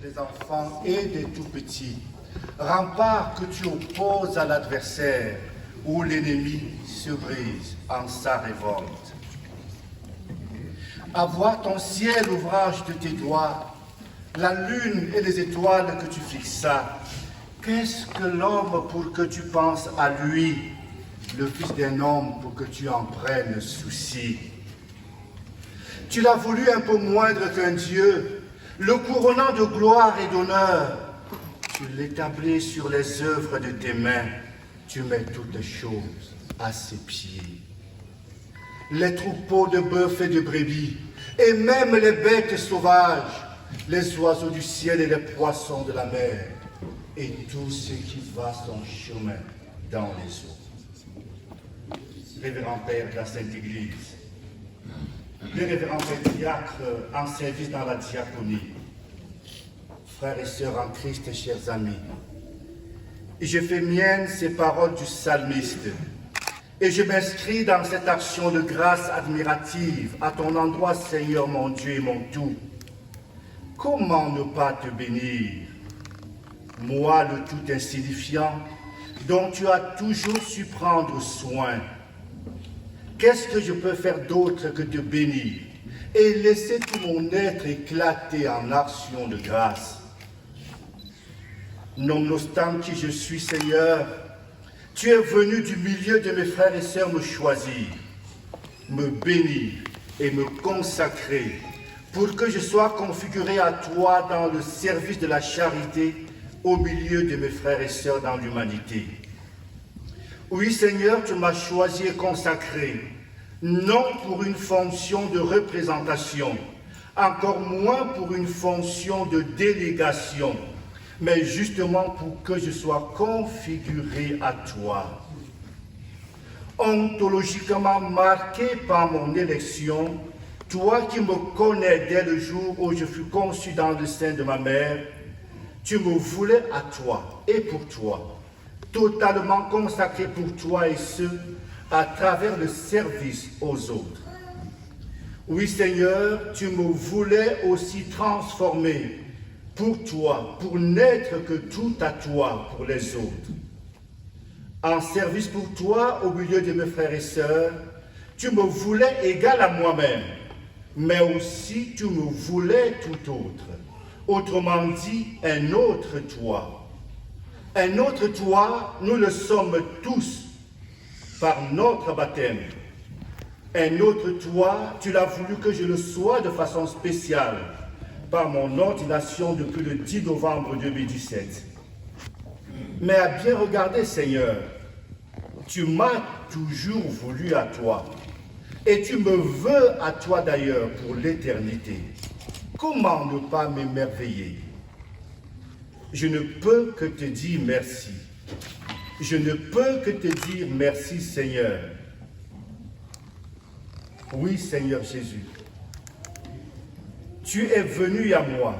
des enfants et des tout-petits, rempart que tu opposes à l'adversaire, où l'ennemi se brise en sa révolte. À voir ton ciel, ouvrage de tes doigts, la lune et les étoiles que tu fixas, qu'est-ce que l'homme pour que tu penses à lui, le fils d'un homme pour que tu en prennes souci? Tu l'as voulu un peu moindre qu'un Dieu, le couronnant de gloire et d'honneur. Tu l'établis sur les œuvres de tes mains, tu mets toutes choses à ses pieds. Les troupeaux de bœufs et de brebis, et même les bêtes sauvages, les oiseaux du ciel et les poissons de la mer, et tout ce qui va son chemin dans les eaux. Révérend Père de la Sainte Église, les révérends pères diacres en service dans la diaconie, frères et sœurs en Christ et chers amis, et je fais mienne ces paroles du psalmiste, et je m'inscris dans cette action de grâce admirative à ton endroit, Seigneur mon Dieu et mon tout. Comment ne pas te bénir, moi le tout insignifiant, dont tu as toujours su prendre soin? Qu'est-ce que je peux faire d'autre que te bénir et laisser tout mon être éclater en action de grâce? Nonobstant qui je suis, Seigneur, tu es venu du milieu de mes frères et sœurs me choisir, me bénir et me consacrer pour que je sois configuré à toi dans le service de la charité au milieu de mes frères et sœurs dans l'humanité. Oui, Seigneur, tu m'as choisi et consacré, non pour une fonction de représentation, encore moins pour une fonction de délégation, mais justement pour que je sois configuré à toi. Ontologiquement marqué par mon élection, toi qui me connais dès le jour où je fus conçu dans le sein de ma mère, tu me voulais à toi et pour toi, totalement consacré pour toi et ce, à travers le service aux autres. Oui, Seigneur, tu me voulais aussi transformer pour toi, pour n'être que tout à toi pour les autres. En service pour toi, au milieu de mes frères et sœurs, tu me voulais égal à moi-même, mais aussi tu me voulais tout autre. Autrement dit, un autre toi. Un autre toi, nous le sommes tous par notre baptême. Un autre toi, tu l'as voulu que je le sois de façon spéciale par mon ordination depuis le 10 novembre 2017. Mais à bien regarder, Seigneur, tu m'as toujours voulu à toi, et tu me veux à toi d'ailleurs pour l'éternité. Comment ne pas m'émerveiller? Je ne peux que te dire merci. Je ne peux que te dire merci, Seigneur. Oui, Seigneur Jésus, tu es venu à moi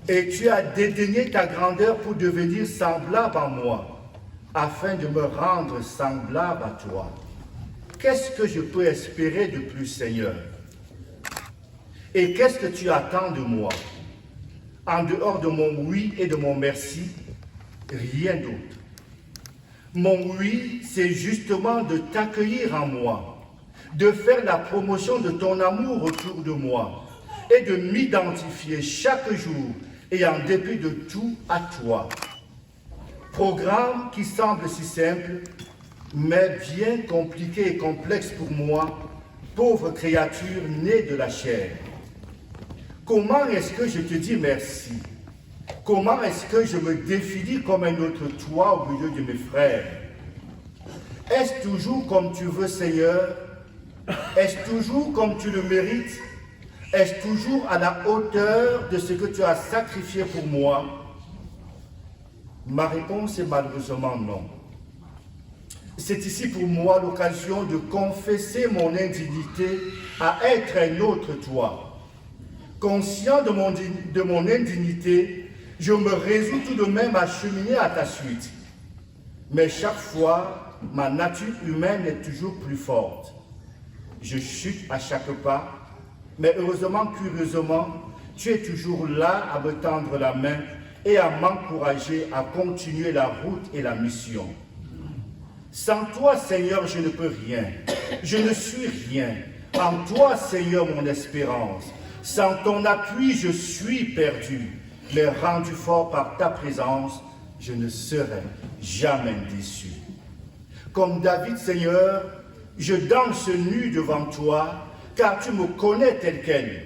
et tu as dédaigné ta grandeur pour devenir semblable à moi, afin de me rendre semblable à toi. Qu'est-ce que je peux espérer de plus, Seigneur? Et qu'est-ce que tu attends de moi? En dehors de mon oui et de mon merci, rien d'autre. Mon oui, c'est justement de t'accueillir en moi, de faire la promotion de ton amour autour de moi et de m'identifier chaque jour et en dépit de tout à toi. Programme qui semble si simple, mais bien compliqué et complexe pour moi, pauvre créature née de la chair. Comment est-ce que je te dis merci? Comment est-ce que je me définis comme un autre toi au milieu de mes frères? Est-ce toujours comme tu veux, Seigneur? Est-ce toujours comme tu le mérites? Est-ce toujours à la hauteur de ce que tu as sacrifié pour moi? Ma réponse est malheureusement non. C'est ici pour moi l'occasion de confesser mon indignité à être un autre toi. Conscient de mon indignité, je me résous tout de même à cheminer à ta suite. Mais chaque fois, ma nature humaine est toujours plus forte. Je chute à chaque pas, mais heureusement, curieusement, tu es toujours là à me tendre la main et à m'encourager à continuer la route et la mission. Sans toi, Seigneur, je ne peux rien. Je ne suis rien. En toi, Seigneur, mon espérance. Sans ton appui, je suis perdu. Mais rendu fort par ta présence, je ne serai jamais déçu. Comme David, Seigneur, je danse nu devant toi, car tu me connais tel quel.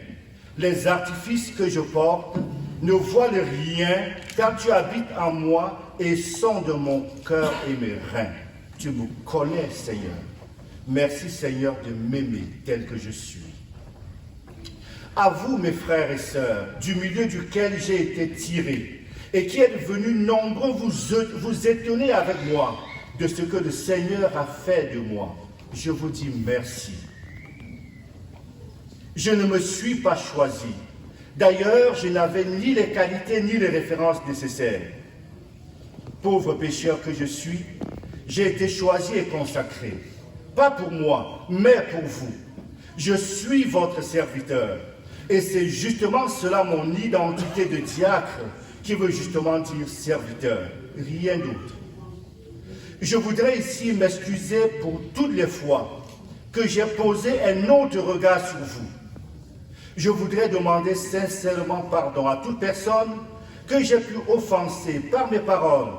Les artifices que je porte ne voilent rien, car tu habites en moi et sondes mon cœur et mes reins. Tu me connais, Seigneur. Merci, Seigneur, de m'aimer tel que je suis. À vous, mes frères et sœurs, du milieu duquel j'ai été tiré, et qui êtes venus nombreux vous étonner avec moi de ce que le Seigneur a fait de moi. Je vous dis merci. Je ne me suis pas choisi. D'ailleurs, je n'avais ni les qualités ni les références nécessaires. Pauvre pécheur que je suis, j'ai été choisi et consacré. Pas pour moi, mais pour vous. Je suis votre serviteur. Et c'est justement cela mon identité de diacre qui veut justement dire serviteur, rien d'autre. Je voudrais ici m'excuser pour toutes les fois que j'ai posé un autre regard sur vous. Je voudrais demander sincèrement pardon à toute personne que j'ai pu offenser par mes paroles,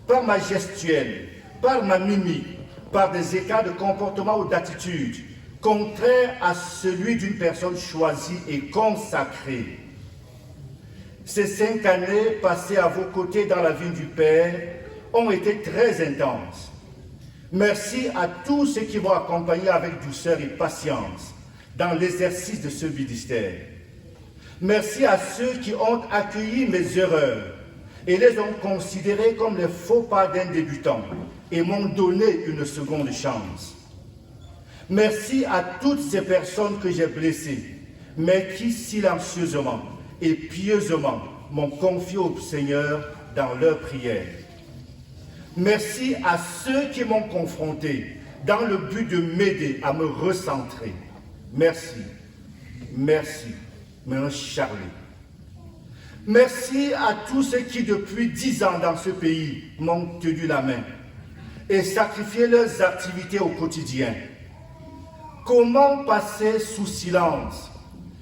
par ma gestuelle, par ma mimique, par des écarts de comportement ou d'attitude, contraire à celui d'une personne choisie et consacrée. Ces 5 années passées à vos côtés dans la vie du Père ont été très intenses. Merci à tous ceux qui m'ont accompagné avec douceur et patience dans l'exercice de ce ministère. Merci à ceux qui ont accueilli mes erreurs et les ont considérées comme les faux pas d'un débutant et m'ont donné une seconde chance. Merci à toutes ces personnes que j'ai blessées, mais qui silencieusement et pieusement m'ont confié au Seigneur dans leurs prières. Merci à ceux qui m'ont confronté dans le but de m'aider à me recentrer. Merci, merci, mon Charlie. Merci à tous ceux qui depuis 10 ans dans ce pays m'ont tenu la main et sacrifié leurs activités au quotidien. Comment passer sous silence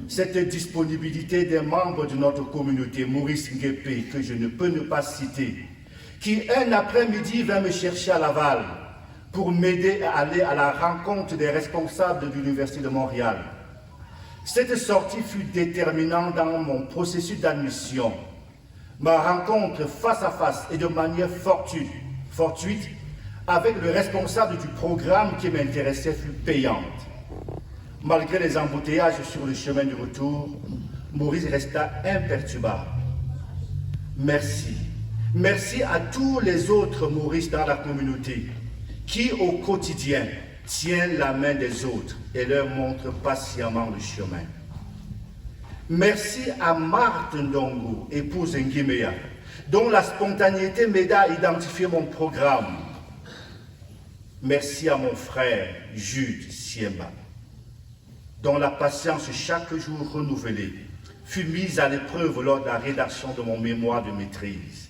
cette disponibilité des membres de notre communauté, Maurice Nguépé, que je ne peux ne pas citer, qui un après-midi vint me chercher à Laval pour m'aider à aller à la rencontre des responsables de l'Université de Montréal. Cette sortie fut déterminante dans mon processus d'admission. Ma rencontre face à face et de manière fortuite avec le responsable du programme qui m'intéressait fut payante. Malgré les embouteillages sur le chemin du retour, Maurice resta imperturbable. Merci. Merci à tous les autres Maurice dans la communauté qui, au quotidien, tiennent la main des autres et leur montrent patiemment le chemin. Merci à Marthe Ndongo, épouse Nguimea, dont la spontanéité m'aida à identifier mon programme. Merci à mon frère Jude Siemba, dont la patience chaque jour renouvelée fut mise à l'épreuve lors de la rédaction de mon mémoire de maîtrise.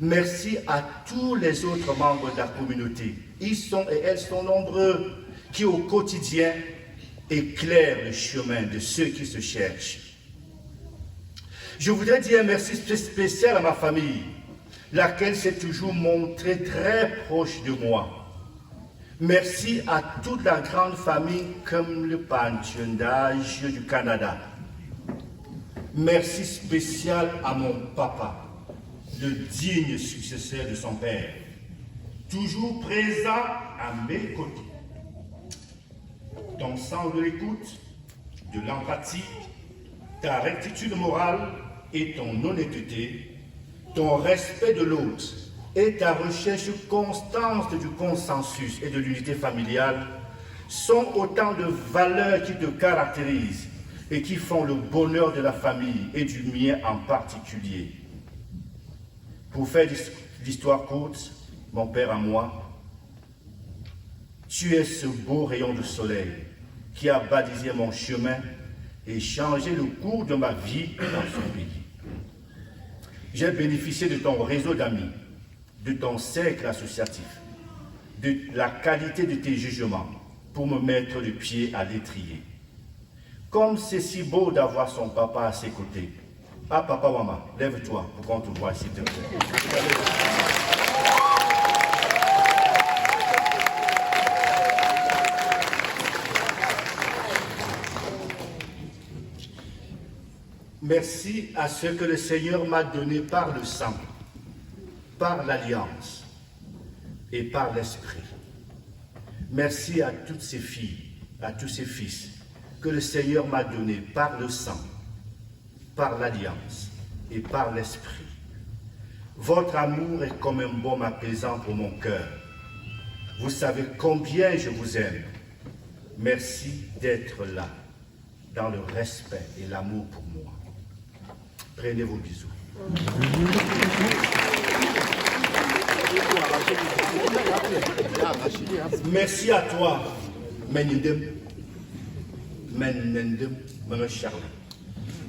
Merci à tous les autres membres de la communauté, ils sont et elles sont nombreux, qui au quotidien éclairent le chemin de ceux qui se cherchent. Je voudrais dire un merci spécial à ma famille, laquelle s'est toujours montrée très proche de moi. Merci à toute la grande famille comme le Pantiondage du Canada. Merci spécial à mon papa, le digne successeur de son père, toujours présent à mes côtés. Ton sens de l'écoute, de l'empathie, ta rectitude morale et ton honnêteté, ton respect de l'autre et ta recherche constante du consensus et de l'unité familiale sont autant de valeurs qui te caractérisent et qui font le bonheur de la famille et du mien en particulier. Pour faire l'histoire courte, mon père à moi, tu es ce beau rayon de soleil qui a balisé mon chemin et changé le cours de ma vie dans son pays. J'ai bénéficié de ton réseau d'amis, de ton cercle associatif, de la qualité de tes jugements pour me mettre le pied à l'étrier. Comme c'est si beau d'avoir son papa à ses côtés. Ah, papa, maman, lève-toi pour qu'on te voie, s'il te plaît. Merci à ce que le Seigneur m'a donné par le sang, par l'alliance et par l'esprit. Merci à toutes ces filles, à tous ces fils que le Seigneur m'a donné par le sang, par l'alliance et par l'esprit. Votre amour est comme un baume apaisant pour mon cœur. Vous savez combien je vous aime. Merci d'être là, dans le respect et l'amour pour moi. Prenez vos bisous. Merci à toi, Menendem, Mme Charles,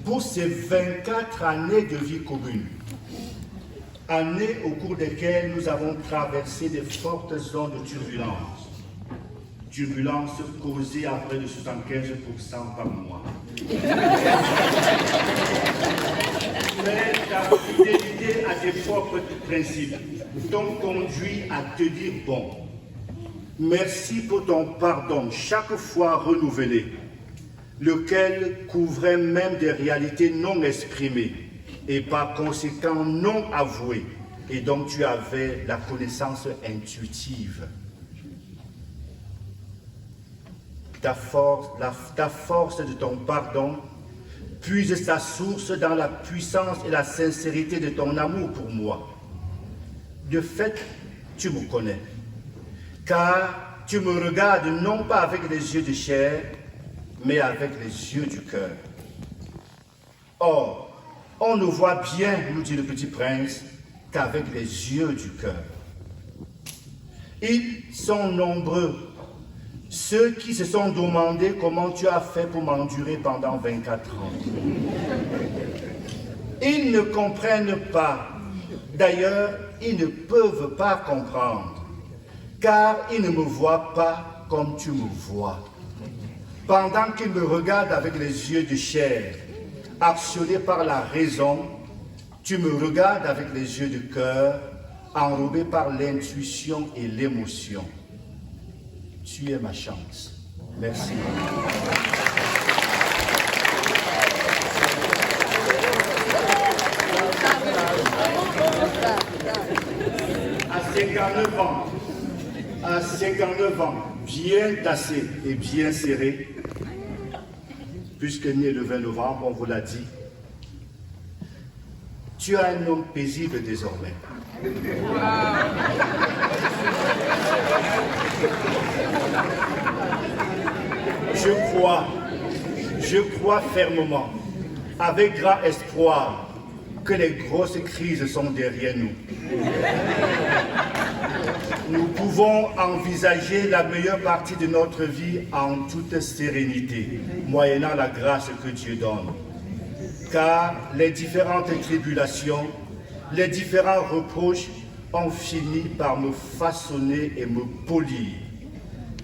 pour ces 24 années de vie commune. Années au cours desquelles nous avons traversé de fortes zones de turbulence. Turbulence causée à près de 75% par mois. Mais ta fidélité à tes propres principes t'ont conduit à te dire bon. Merci pour ton pardon chaque fois renouvelé, lequel couvrait même des réalités non exprimées et par conséquent non avouées, et dont tu avais la connaissance intuitive. Ta force de ton pardon puise sa source dans la puissance et la sincérité de ton amour pour moi. De fait, tu me connais, car tu me regardes non pas avec les yeux de chair, mais avec les yeux du cœur. Or, on ne voit bien, nous dit le petit prince, qu'avec les yeux du cœur. Ils sont nombreux, ceux qui se sont demandé comment tu as fait pour m'endurer pendant 24 ans. Ils ne comprennent pas. D'ailleurs, ils ne peuvent pas comprendre, car ils ne me voient pas comme tu me vois. Pendant qu'ils me regardent avec les yeux de chair, actionnés par la raison, tu me regardes avec les yeux du cœur, enrobés par l'intuition et l'émotion. Tu es ma chance. Merci. À 59 ans, bien tassé et bien serré, puisque né le 20 novembre, on vous l'a dit, tu es un homme paisible désormais. Je crois fermement, avec grand espoir, que les grosses crises sont derrière nous. Nous pouvons envisager la meilleure partie de notre vie en toute sérénité, moyennant la grâce que Dieu donne. Car les différentes tribulations, les différents reproches ont fini par me façonner et me polir.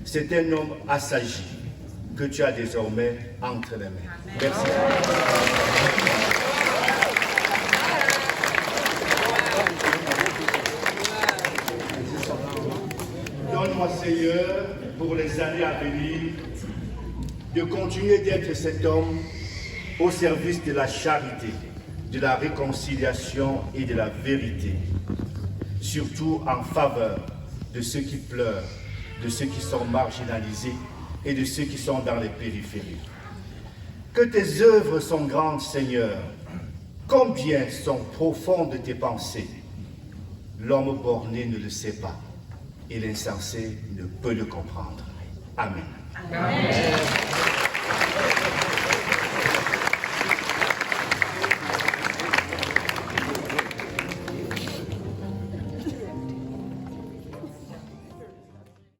C'est un homme assagi que tu as désormais entre les mains. Merci. Donne-moi, Seigneur, pour les années à venir, de continuer d'être cet homme au service de la charité, de la réconciliation et de la vérité, surtout en faveur de ceux qui pleurent, de ceux qui sont marginalisés et de ceux qui sont dans les périphéries. Que tes œuvres sont grandes, Seigneur, combien sont profondes tes pensées. L'homme borné ne le sait pas, et l'insensé ne peut le comprendre. Amen. Amen.